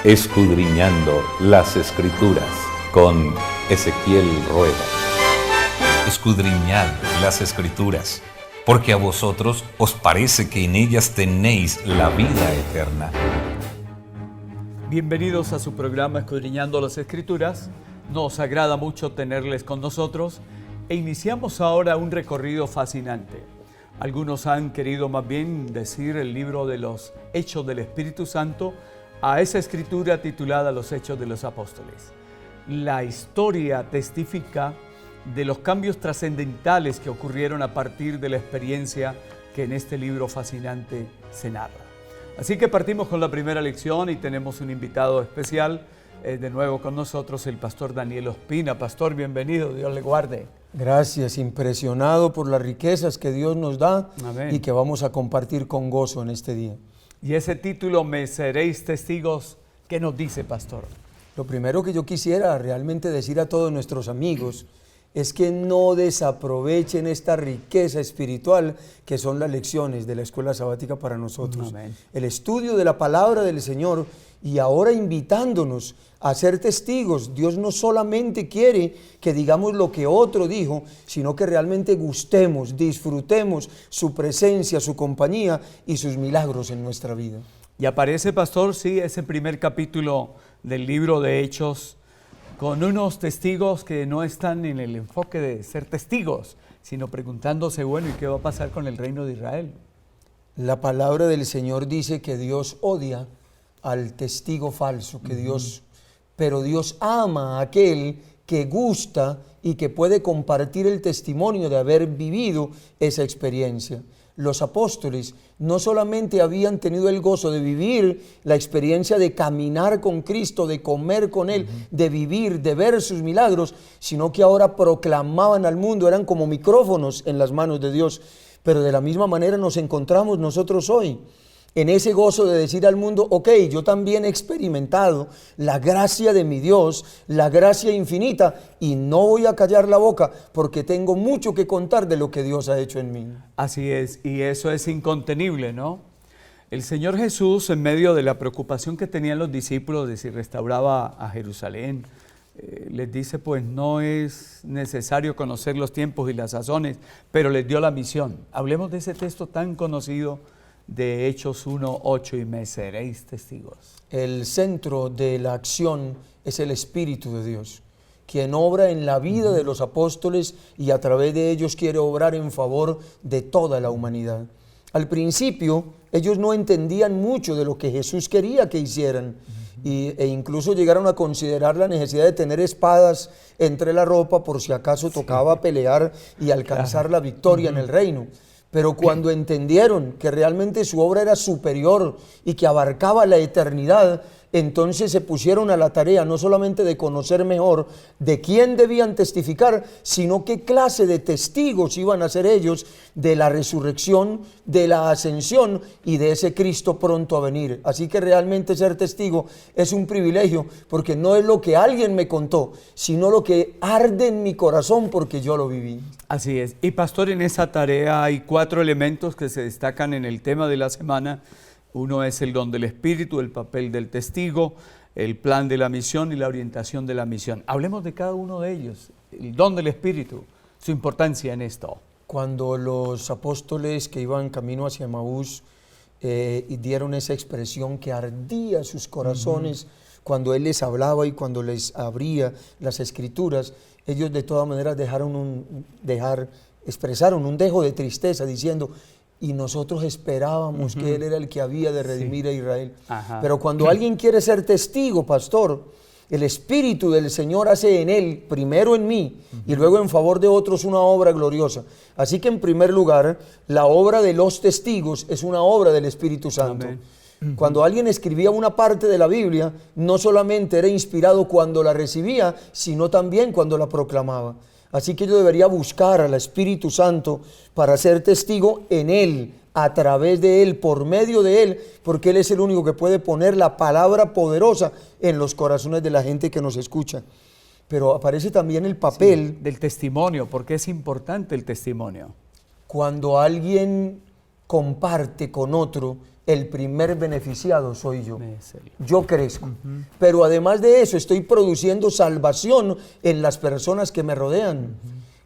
Escudriñando las Escrituras con Ezequiel Rueda. Escudriñad las Escrituras, porque a vosotros os parece que en ellas tenéis la vida eterna. Bienvenidos a su programa Escudriñando las Escrituras. Nos agrada mucho tenerles con nosotros e iniciamos ahora un recorrido fascinante. Algunos han querido más bien decir el libro de los Hechos del Espíritu Santo a esa escritura titulada Los Hechos de los Apóstoles. La historia testifica de los cambios trascendentales que ocurrieron a partir de la experiencia que en este libro fascinante se narra. Así que partimos con la primera lección y tenemos un invitado especial de nuevo con nosotros, el pastor Daniel Ospina. Pastor, bienvenido, Dios le guarde. Gracias, impresionado por las riquezas que Dios nos da. Amén. Y que vamos a compartir con gozo en este día. Y ese título, Me seréis testigos, ¿qué nos dice, pastor? Lo primero que yo quisiera realmente decir a todos nuestros amigos es que no desaprovechen esta riqueza espiritual que son las lecciones de la escuela sabática para nosotros. Amén. El estudio de la palabra del Señor y ahora invitándonos a ser testigos. Dios no solamente quiere que digamos lo que otro dijo, sino que realmente gustemos, disfrutemos su presencia, su compañía y sus milagros en nuestra vida. Y aparece, pastor, sí, ese primer capítulo del libro de Hechos, con unos testigos que no están en el enfoque de ser testigos, sino preguntándose, bueno, ¿y qué va a pasar con el reino de Israel? La palabra del Señor dice que Dios odia al testigo falso, pero Dios ama a aquel que gusta y que puede compartir el testimonio de haber vivido esa experiencia. Los apóstoles no solamente habían tenido el gozo de vivir la experiencia de caminar con Cristo, de comer con Él, de vivir, de ver sus milagros, sino que ahora proclamaban al mundo, eran como micrófonos en las manos de Dios. Pero de la misma manera nos encontramos nosotros hoy, en ese gozo de decir al mundo, ok, yo también he experimentado la gracia de mi Dios, la gracia infinita, y no voy a callar la boca porque tengo mucho que contar de lo que Dios ha hecho en mí. Así es, y eso es incontenible, ¿no? El Señor Jesús, en medio de la preocupación que tenían los discípulos de si restauraba a Jerusalén, les dice, pues no es necesario conocer los tiempos y las sazones, pero les dio la misión. Hablemos de ese texto tan conocido de Hechos 1:8, y me seréis testigos. El centro de la acción es el Espíritu de Dios, quien obra en la vida de los apóstoles y a través de ellos quiere obrar en favor de toda la humanidad. Al principio ellos no entendían mucho de lo que Jesús quería que hicieran e incluso llegaron a considerar la necesidad de tener espadas entre la ropa por si acaso tocaba pelear y alcanzar la victoria en el reino. Pero cuando entendieron que realmente su obra era superior y que abarcaba la eternidad, entonces se pusieron a la tarea no solamente de conocer mejor de quién debían testificar, sino qué clase de testigos iban a ser ellos de la resurrección, de la ascensión y de ese Cristo pronto a venir. Así que realmente ser testigo es un privilegio, porque no es lo que alguien me contó, sino lo que arde en mi corazón porque yo lo viví. Así es. Y pastor, en esa tarea hay 4 elementos que se destacan en el tema de la semana. Uno es el don del Espíritu, el papel del testigo, el plan de la misión y la orientación de la misión. Hablemos de cada uno de ellos. El don del Espíritu, su importancia en esto. Cuando los apóstoles que iban camino hacia Emaús y dieron esa expresión que ardía sus corazones cuando Él les hablaba y cuando les abría las Escrituras, ellos de todas maneras expresaron un dejo de tristeza diciendo, y nosotros esperábamos que Él era el que había de redimir a Israel. Pero cuando alguien quiere ser testigo, pastor, el Espíritu del Señor hace en él, primero en mí, y luego en favor de otros una obra gloriosa. Así que en primer lugar, la obra de los testigos es una obra del Espíritu Santo. Cuando alguien escribía una parte de la Biblia, no solamente era inspirado cuando la recibía, sino también cuando la proclamaba. Así que yo debería buscar al Espíritu Santo para ser testigo en Él, a través de Él, por medio de Él, porque Él es el único que puede poner la palabra poderosa en los corazones de la gente que nos escucha. Pero aparece también el papel del testimonio, porque es importante el testimonio. Cuando alguien comparte con otro el primer beneficiado soy yo. Es él. Yo crezco. Pero además de eso, estoy produciendo salvación en las personas que me rodean.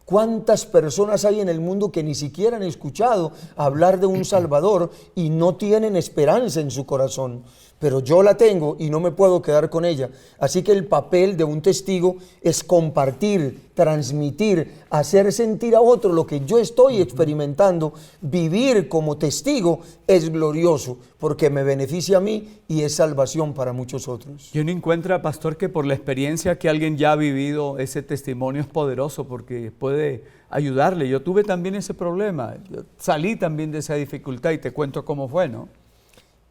¿Cuántas personas hay en el mundo que ni siquiera han escuchado hablar de un Salvador y no tienen esperanza en su corazón? Pero yo la tengo y no me puedo quedar con ella. Así que el papel de un testigo es compartir, transmitir, hacer sentir a otro lo que yo estoy experimentando. Vivir como testigo es glorioso porque me beneficia a mí y es salvación para muchos otros. Y uno encuentra, pastor, que por la experiencia que alguien ya ha vivido, ese testimonio es poderoso porque puede ayudarle. Yo tuve también ese problema, yo salí también de esa dificultad y te cuento cómo fue, ¿no?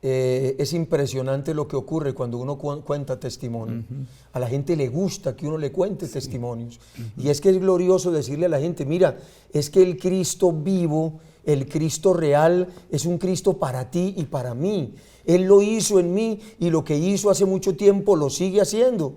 Es impresionante lo que ocurre cuando uno cuenta testimonio. A la gente le gusta que uno le cuente testimonios. Y es que es glorioso decirle a la gente, mira, es que el Cristo vivo, el Cristo real, es un Cristo para ti y para mí. Él lo hizo en mí y lo que hizo hace mucho tiempo lo sigue haciendo.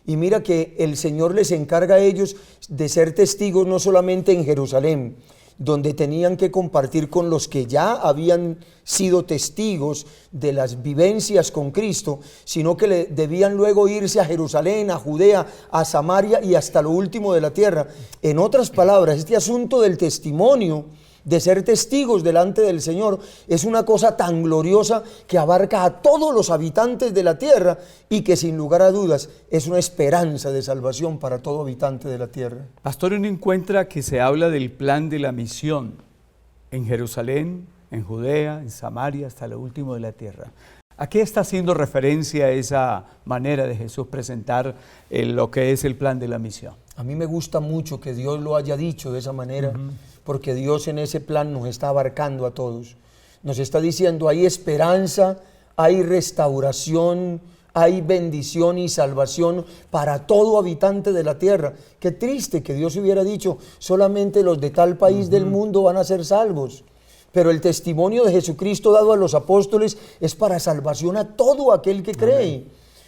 Y mira que el Señor les encarga a ellos de ser testigos no solamente en Jerusalén, donde tenían que compartir con los que ya habían sido testigos de las vivencias con Cristo, sino que debían luego irse a Jerusalén, a Judea, a Samaria y hasta lo último de la tierra. En otras palabras, este asunto del testimonio, de ser testigos delante del Señor, es una cosa tan gloriosa que abarca a todos los habitantes de la tierra y que sin lugar a dudas es una esperanza de salvación para todo habitante de la tierra. Pastor, uno encuentra que se habla del plan de la misión en Jerusalén, en Judea, en Samaria, hasta lo último de la tierra. ¿A qué está haciendo referencia esa manera de Jesús presentar lo que es el plan de la misión? A mí me gusta mucho que Dios lo haya dicho de esa manera, porque Dios en ese plan nos está abarcando a todos. Nos está diciendo, hay esperanza, hay restauración, hay bendición y salvación para todo habitante de la tierra. Qué triste que Dios hubiera dicho, solamente los de tal país del mundo van a ser salvos. Pero el testimonio de Jesucristo dado a los apóstoles es para salvación a todo aquel que cree.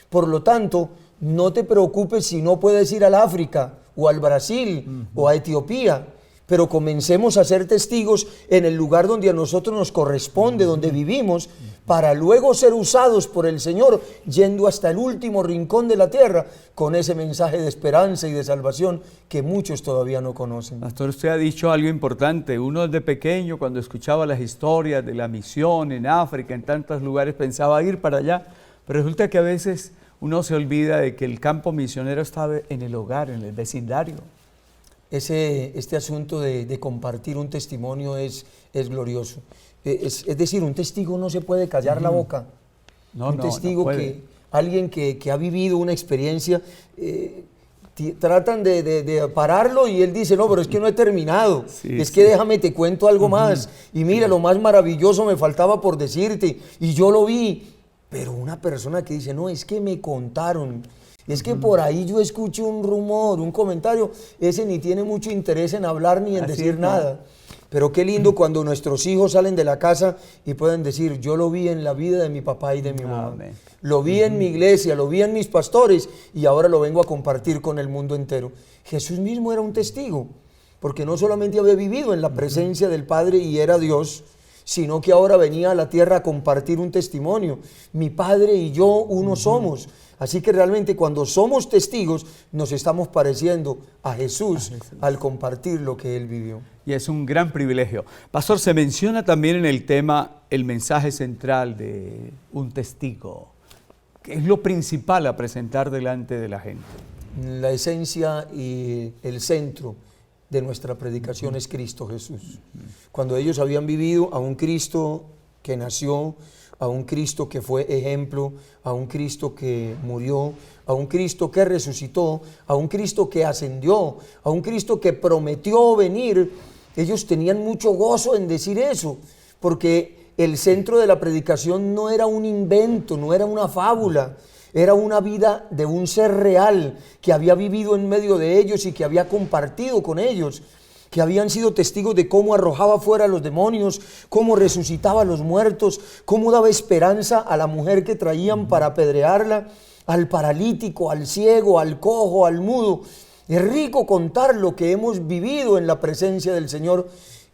Por lo tanto, no te preocupes si no puedes ir al África o al Brasil o a Etiopía, pero comencemos a ser testigos en el lugar donde a nosotros nos corresponde, donde vivimos, para luego ser usados por el Señor, yendo hasta el último rincón de la tierra, con ese mensaje de esperanza y de salvación que muchos todavía no conocen. Pastor, usted ha dicho algo importante. Uno desde pequeño, cuando escuchaba las historias de la misión en África, en tantos lugares, pensaba ir para allá, pero resulta que a veces uno se olvida de que el campo misionero estaba en el hogar, en el vecindario. Este asunto de compartir un testimonio es glorioso. Es decir, un testigo no se puede callar la boca. Un testigo, alguien que ha vivido una experiencia, tratan de pararlo y él dice, no, pero es que no he terminado, que déjame te cuento algo más. Y mira, lo más maravilloso me faltaba por decirte, y yo lo vi. Pero una persona que dice, no, es que me contaron, es que por ahí yo escuché un rumor, un comentario, ese ni tiene mucho interés en hablar ni en decir nada. Pero qué lindo cuando nuestros hijos salen de la casa y pueden decir, yo lo vi en la vida de mi papá y de mi mamá. Lo vi en mi iglesia, lo vi en mis pastores y ahora lo vengo a compartir con el mundo entero. Jesús mismo era un testigo, porque no solamente había vivido en la presencia del Padre y era Dios, sino que ahora venía a la tierra a compartir un testimonio. Mi Padre y yo uno somos. Así que realmente cuando somos testigos nos estamos pareciendo a Jesús al compartir lo que Él vivió. Y es un gran privilegio. Pastor, se menciona también en el tema el mensaje central de un testigo. ¿Qué es lo principal a presentar delante de la gente? La esencia y el centro de nuestra predicación es Cristo Jesús. Cuando ellos habían vivido a un Cristo que nació, a un Cristo que fue ejemplo, a un Cristo que murió, a un Cristo que resucitó, a un Cristo que ascendió, a un Cristo que prometió venir, ellos tenían mucho gozo en decir eso, porque el centro de la predicación no era un invento, no era una fábula, era una vida de un ser real que había vivido en medio de ellos y que había compartido con ellos, que habían sido testigos de cómo arrojaba fuera a los demonios, cómo resucitaba a los muertos, cómo daba esperanza a la mujer que traían para apedrearla, al paralítico, al ciego, al cojo, al mudo. Es rico contar lo que hemos vivido en la presencia del Señor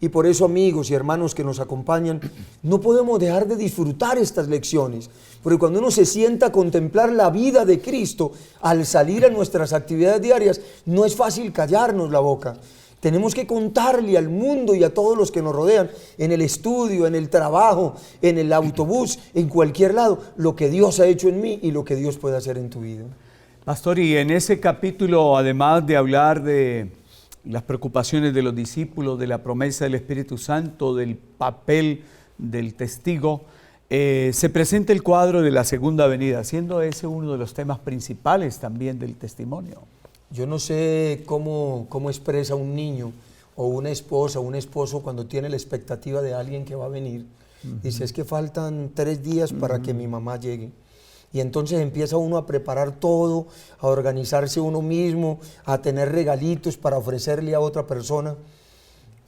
Y por eso, amigos y hermanos que nos acompañan, no podemos dejar de disfrutar estas lecciones, porque cuando uno se sienta a contemplar la vida de Cristo, al salir a nuestras actividades diarias, no es fácil callarnos la boca. Tenemos que contarle al mundo y a todos los que nos rodean, en el estudio, en el trabajo, en el autobús, en cualquier lado, lo que Dios ha hecho en mí y lo que Dios puede hacer en tu vida. Pastor, y en ese capítulo, además de hablar de las preocupaciones de los discípulos, de la promesa del Espíritu Santo, del papel del testigo, se presenta el cuadro de la segunda venida, siendo ese uno de los temas principales también del testimonio. Yo no sé cómo expresa un niño o una esposa o un esposo cuando tiene la expectativa de alguien que va a venir. Dice, es que faltan 3 días para que mi mamá llegue. Y entonces empieza uno a preparar todo, a organizarse uno mismo, a tener regalitos para ofrecerle a otra persona.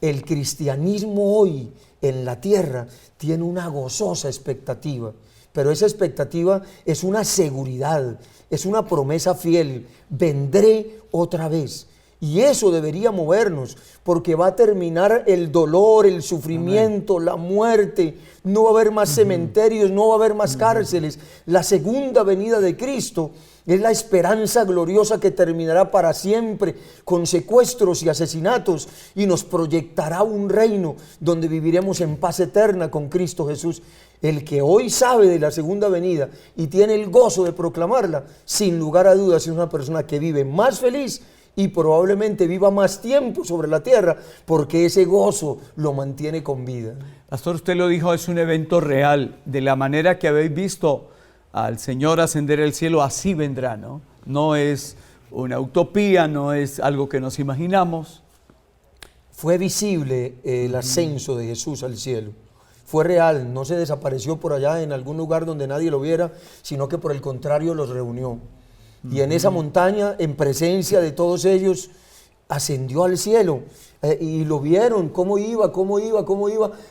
El cristianismo hoy en la tierra tiene una gozosa expectativa, pero esa expectativa es una seguridad, es una promesa fiel: vendré otra vez. Y eso debería movernos, porque va a terminar el dolor, el sufrimiento, la muerte. No va a haber más cementerios, no va a haber más cárceles. La segunda venida de Cristo es la esperanza gloriosa que terminará para siempre con secuestros y asesinatos, y nos proyectará un reino donde viviremos en paz eterna con Cristo Jesús. El que hoy sabe de la segunda venida y tiene el gozo de proclamarla, sin lugar a dudas es una persona que vive más feliz y probablemente viva más tiempo sobre la tierra, porque ese gozo lo mantiene con vida. Pastor, usted lo dijo, es un evento real. De la manera que habéis visto al Señor ascender al cielo, así vendrá, ¿no? No es una utopía, no es algo que nos imaginamos. Fue visible el ascenso de Jesús al cielo. Fue real, no se desapareció por allá en algún lugar donde nadie lo viera, sino que por el contrario los reunió. Y en esa montaña, en presencia de todos ellos, ascendió al cielo. Y lo vieron, cómo iba,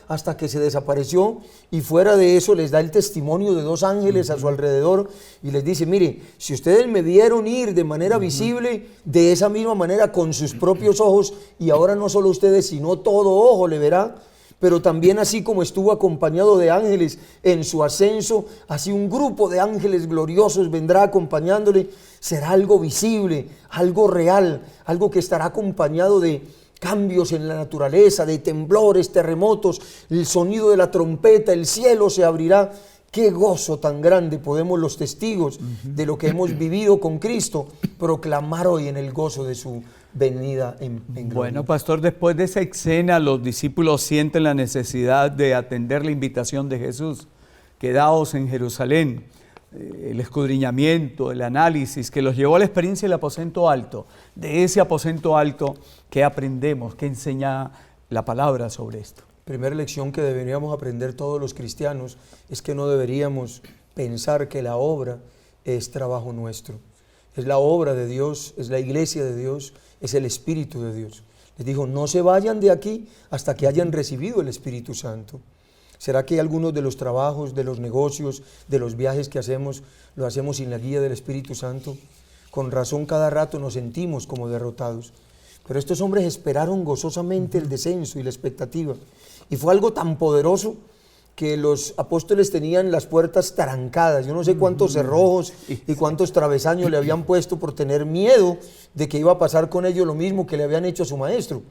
hasta que se desapareció. Y fuera de eso les da el testimonio de 2 ángeles a su alrededor y les dice, mire, si ustedes me vieron ir de manera visible, de esa misma manera con sus propios ojos, y ahora no solo ustedes, sino todo ojo le verá. Pero también, así como estuvo acompañado de ángeles en su ascenso, así un grupo de ángeles gloriosos vendrá acompañándole. Será algo visible, algo real, algo que estará acompañado de cambios en la naturaleza, de temblores, terremotos, el sonido de la trompeta, el cielo se abrirá. Qué gozo tan grande podemos los testigos de lo que hemos vivido con Cristo proclamar hoy en el gozo de su venida en gloria. Bueno, pastor, después de esa escena, los discípulos sienten la necesidad de atender la invitación de Jesús. Quedaos en Jerusalén. El escudriñamiento, el análisis que los llevó a la experiencia del aposento alto. De ese aposento alto, ¿qué aprendemos? ¿Qué enseña la palabra sobre esto? Primera lección que deberíamos aprender todos los cristianos es que no deberíamos pensar que la obra es trabajo nuestro. Es la obra de Dios, es la iglesia de Dios, es el Espíritu de Dios. Les dijo, no se vayan de aquí hasta que hayan recibido el Espíritu Santo. ¿Será que algunos de los trabajos, de los negocios, de los viajes que hacemos, lo hacemos sin la guía del Espíritu Santo? Con razón cada rato nos sentimos como derrotados. Pero estos hombres esperaron gozosamente el descenso y la expectativa. Y fue algo tan poderoso que los apóstoles tenían las puertas trancadas. Yo no sé cuántos cerrojos y cuántos travesaños le habían puesto por tener miedo de que iba a pasar con ellos lo mismo que le habían hecho a su maestro.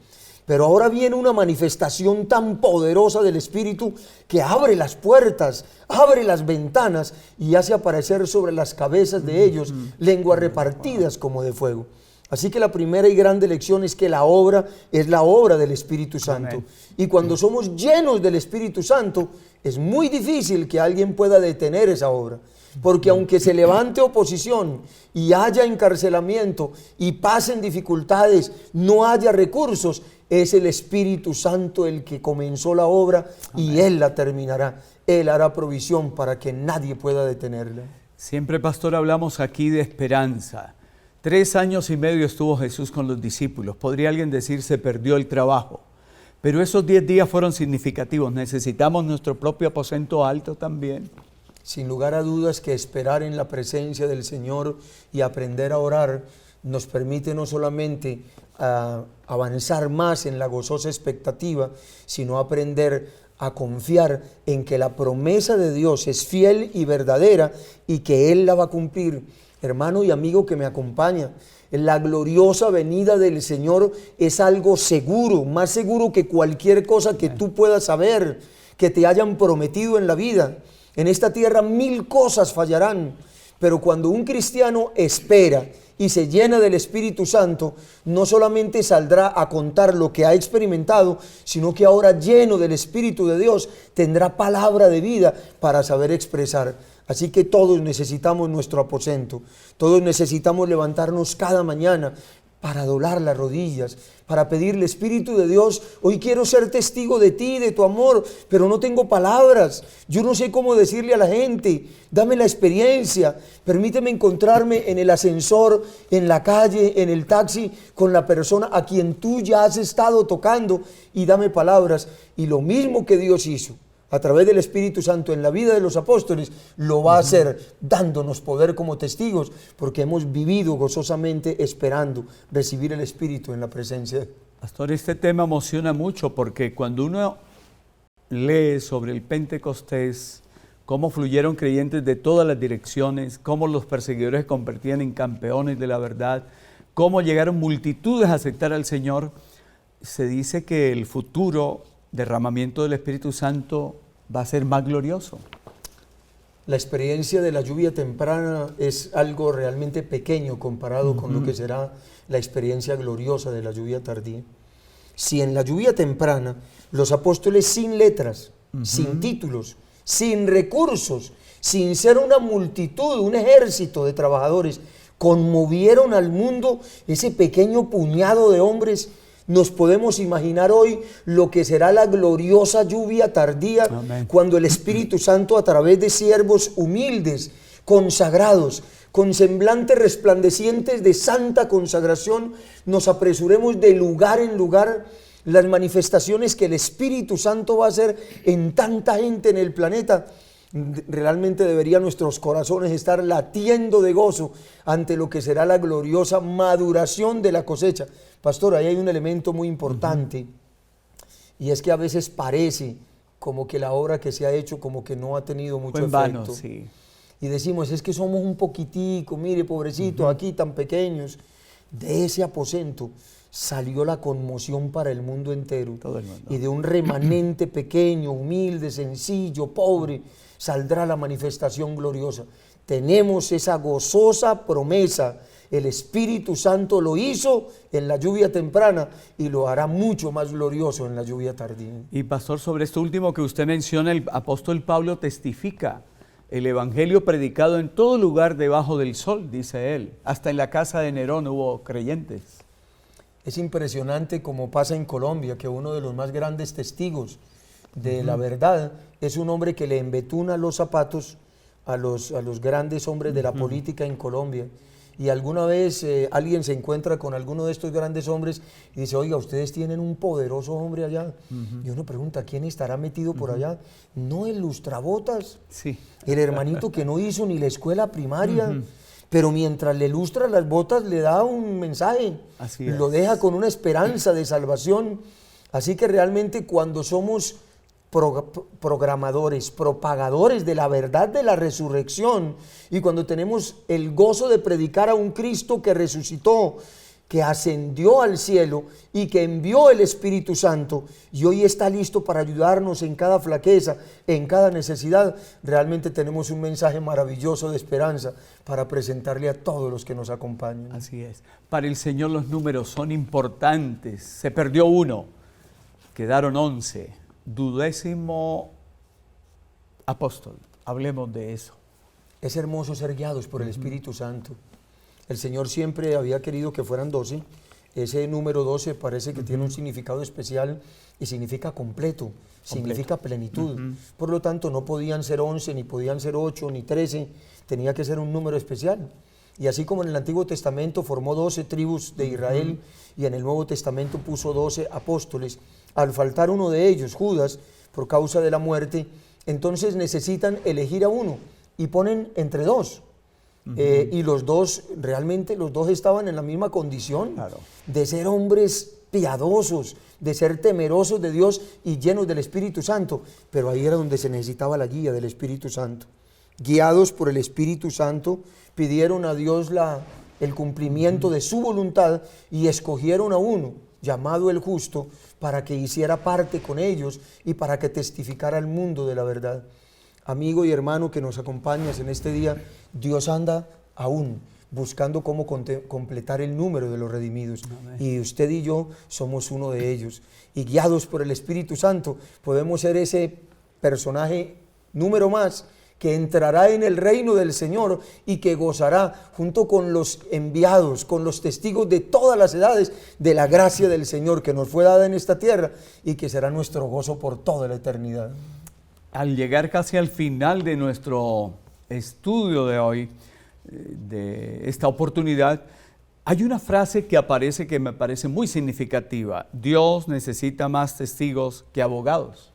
Pero ahora viene una manifestación tan poderosa del Espíritu que abre las puertas, abre las ventanas y hace aparecer sobre las cabezas de ellos lenguas repartidas como de fuego. Así que la primera y grande lección es que la obra es la obra del Espíritu Santo. Amén. Y cuando somos llenos del Espíritu Santo, es muy difícil que alguien pueda detener esa obra. Porque aunque se levante oposición y haya encarcelamiento y pasen dificultades, no haya recursos, es el Espíritu Santo el que comenzó la obra. Amén. Y Él la terminará. Él hará provisión para que nadie pueda detenerla. Siempre, pastor, hablamos aquí de esperanza. 3 años y medio estuvo Jesús con los discípulos. Podría alguien decir se perdió el trabajo. Pero esos 10 días fueron significativos. Necesitamos nuestro propio aposento alto también. Sin lugar a dudas que esperar en la presencia del Señor y aprender a orar nos permite no solamente avanzar más en la gozosa expectativa, sino aprender a confiar en que la promesa de Dios es fiel y verdadera y que Él la va a cumplir. Hermano y amigo que me acompaña, la gloriosa venida del Señor es algo seguro, más seguro que cualquier cosa que tú puedas saber, que te hayan prometido en la vida. En esta tierra 1000 cosas fallarán, pero cuando un cristiano espera y se llena del Espíritu Santo, no solamente saldrá a contar lo que ha experimentado, sino que ahora, lleno del Espíritu de Dios, tendrá palabra de vida para saber expresar. Así que todos necesitamos nuestro aposento, todos necesitamos levantarnos cada mañana para doblar las rodillas, para pedirle: Espíritu de Dios, hoy quiero ser testigo de ti, de tu amor, pero no tengo palabras, yo no sé cómo decirle a la gente, dame la experiencia, permíteme encontrarme en el ascensor, en la calle, en el taxi, con la persona a quien tú ya has estado tocando, y dame palabras. Y lo mismo que Dios hizo a través del Espíritu Santo en la vida de los apóstoles, lo va a hacer dándonos poder como testigos, porque hemos vivido gozosamente esperando recibir el Espíritu en la presencia de Dios. Pastor, este tema emociona mucho porque cuando uno lee sobre el Pentecostés, cómo fluyeron creyentes de todas las direcciones, cómo los perseguidores se convertían en campeones de la verdad, cómo llegaron multitudes a aceptar al Señor, se dice que el futuro derramamiento del Espíritu Santo va a ser más glorioso. La experiencia de la lluvia temprana es algo realmente pequeño comparado con lo que será la experiencia gloriosa de la lluvia tardía. Si en la lluvia temprana los apóstoles, sin letras, sin títulos, sin recursos, sin ser una multitud, un ejército de trabajadores, conmovieron al mundo, ese pequeño puñado de hombres, nos podemos imaginar hoy lo que será la gloriosa lluvia tardía. Amén. Cuando el Espíritu Santo, a través de siervos humildes, consagrados, con semblantes resplandecientes de santa consagración, nos apresuremos de lugar en lugar. Las manifestaciones que el Espíritu Santo va a hacer en tanta gente en el planeta, realmente deberían nuestros corazones estar latiendo de gozo ante lo que será la gloriosa maduración de la cosecha. Pastor, ahí hay un elemento muy importante, y es que a veces parece como que la obra que se ha hecho como que no ha tenido mucho efecto. Vano, sí. Y decimos, es que somos un poquitico, mire, pobrecito, aquí tan pequeños. De ese aposento salió la conmoción para el mundo entero. Todo el mundo. Y de un remanente pequeño, humilde, sencillo, pobre, saldrá la manifestación gloriosa. Tenemos esa gozosa promesa. El Espíritu Santo lo hizo en la lluvia temprana y lo hará mucho más glorioso en la lluvia tardía. Y pastor, sobre esto último que usted menciona, el apóstol Pablo testifica: el evangelio predicado en todo lugar debajo del sol, dice él. Hasta en la casa de Nerón hubo creyentes. Es impresionante como pasa en Colombia, que uno de los más grandes testigos de la verdad es un hombre que le embetuna los zapatos a los grandes hombres de la política en Colombia. Y alguna vez alguien se encuentra con alguno de estos grandes hombres y dice: oiga, ustedes tienen un poderoso hombre allá. Y uno pregunta, ¿quién estará metido por allá? No, el lustrabotas, sí. El hermanito que no hizo ni la escuela primaria, pero mientras le lustra las botas le da un mensaje, lo deja con una esperanza de salvación. Así que realmente cuando somos programadores, propagadores de la verdad de la resurrección, y cuando tenemos el gozo de predicar a un Cristo que resucitó, que ascendió al cielo y que envió el Espíritu Santo y hoy está listo para ayudarnos en cada flaqueza, en cada necesidad, realmente tenemos un mensaje maravilloso de esperanza para presentarle a todos los que nos acompañan. Así es. Para el Señor los números son importantes. Se perdió uno, quedaron 11. 12º apóstol, hablemos de eso. Es hermoso ser guiados por el Espíritu Santo. El Señor siempre había querido que fueran 12. Ese número 12 parece que tiene un significado especial y significa completo, significa plenitud. Por lo tanto, no podían ser 11, ni podían ser 8, ni 13, tenía que ser un número especial. Y así como en el Antiguo Testamento formó 12 tribus de Israel y en el Nuevo Testamento puso 12 apóstoles, al faltar uno de ellos, Judas, por causa de la muerte, entonces necesitan elegir a uno y ponen entre dos. y los dos, realmente los dos estaban en la misma condición, Claro. de ser hombres piadosos, de ser temerosos de Dios y llenos del Espíritu Santo, pero ahí era donde se necesitaba la guía del Espíritu Santo. Guiados por el Espíritu Santo, pidieron a Dios el cumplimiento de su voluntad y escogieron a uno, llamado el justo, para que hiciera parte con ellos y para que testificara al mundo de la verdad. Amigo y hermano que nos acompañas en este día, Dios anda aún buscando cómo completar el número de los redimidos. Amén. Y usted y yo somos uno de ellos. Y guiados por el Espíritu Santo podemos ser ese personaje número más que entrará en el reino del Señor y que gozará junto con los enviados, con los testigos de todas las edades de la gracia del Señor que nos fue dada en esta tierra y que será nuestro gozo por toda la eternidad. Al llegar casi al final de nuestro estudio de hoy, de esta oportunidad, hay una frase que aparece que me parece muy significativa. Dios necesita más testigos que abogados.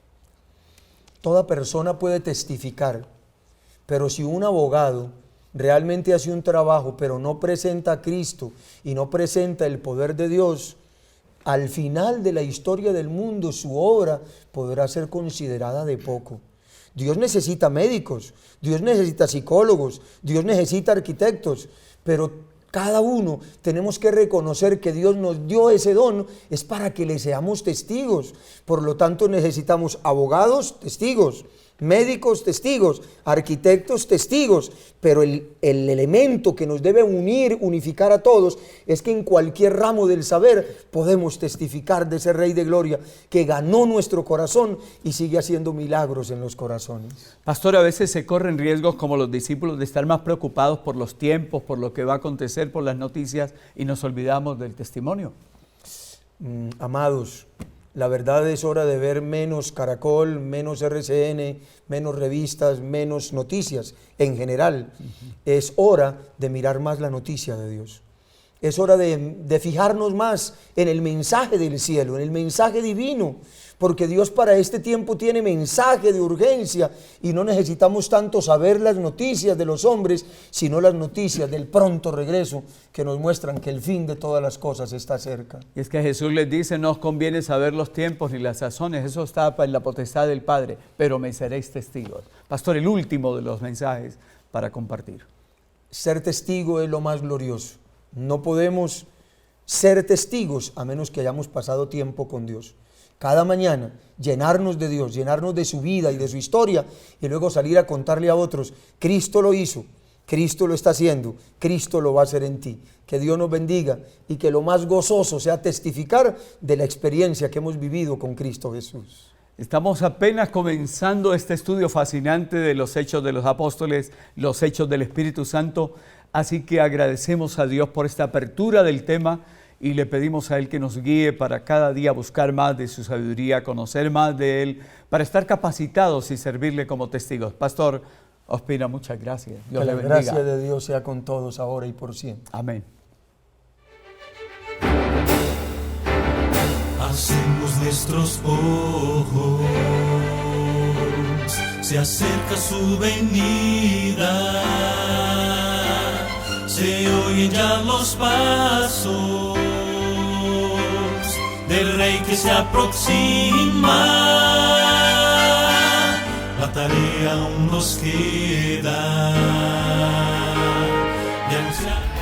Toda persona puede testificar, pero si un abogado realmente hace un trabajo, pero no presenta a Cristo y no presenta el poder de Dios, al final de la historia del mundo su obra podrá ser considerada de poco. Dios necesita médicos, Dios necesita psicólogos, Dios necesita arquitectos, pero cada uno tenemos que reconocer que Dios nos dio ese don, es para que le seamos testigos. Por lo tanto necesitamos abogados, testigos, médicos, testigos, arquitectos, testigos, pero el elemento que nos debe unificar a todos, es que en cualquier ramo del saber podemos testificar de ese Rey de Gloria que ganó nuestro corazón y sigue haciendo milagros en los corazones. Pastor, a veces se corren riesgos como los discípulos de estar más preocupados por los tiempos, por lo que va a acontecer, por las noticias y nos olvidamos del testimonio. Amados, la verdad es hora de ver menos Caracol, menos RCN, menos revistas, menos noticias en general. Es hora de mirar más la noticia de Dios. Es hora de fijarnos más en el mensaje del cielo, en el mensaje divino, porque Dios para este tiempo tiene mensaje de urgencia y no necesitamos tanto saber las noticias de los hombres, sino las noticias del pronto regreso que nos muestran que el fin de todas las cosas está cerca. Y es que Jesús les dice, no os conviene saber los tiempos ni las sazones, eso está en la potestad del Padre, pero me seréis testigos. Pastor, el último de los mensajes para compartir. Ser testigo es lo más glorioso. No podemos ser testigos a menos que hayamos pasado tiempo con Dios. Cada mañana llenarnos de Dios, llenarnos de su vida y de su historia y luego salir a contarle a otros, Cristo lo hizo, Cristo lo está haciendo, Cristo lo va a hacer en ti. Que Dios nos bendiga y que lo más gozoso sea testificar de la experiencia que hemos vivido con Cristo Jesús. Estamos apenas comenzando este estudio fascinante de los Hechos de los Apóstoles, los Hechos del Espíritu Santo, así que agradecemos a Dios por esta apertura del tema y le pedimos a Él que nos guíe para cada día buscar más de su sabiduría, conocer más de Él, para estar capacitados y servirle como testigos. Pastor Ospina, muchas gracias. Dios le bendiga. La gracia de Dios sea con todos ahora y por siempre. Amén. Hacemos nuestros ojos, se acerca su venida, se oyen ya los pasos del Rey que se aproxima. La tarea aún nos queda de anunciar.